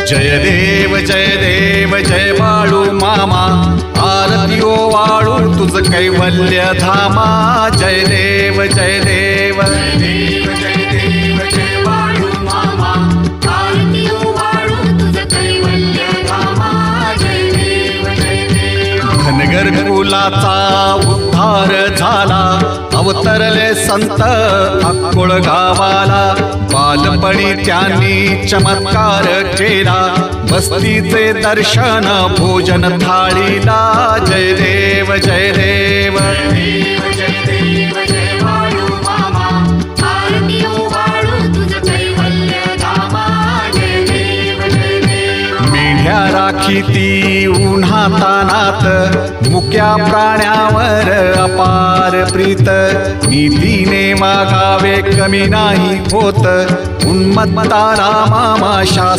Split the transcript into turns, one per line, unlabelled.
जय देव जय बाळू मामा, आरती ओ वाळू तुझ कैवल्य धामा। जय देव जय देव
जय बाळू मामा, आरती ओ वाळू तुझ कैवल्य धामा। जय देव
धनगर कुलाचा उद्धार झाला, अवतरले संत अक्कोळ गावाला। बालपणी त्यांनी चमत्कार केला, बस्तीचे दर्शन भोजन थाळीला। जय देव जय देव
जय बाळू मामा, आरती ओ वाळू तुझ कैवल्य धामा। जय देव
मेढ्या राखीती उन्हातानात, मुक्या प्राण्यावर अपार प्रीत। नीतीने वागावे कमी नाही होत, उन्मत्ताला मामा शास्त्र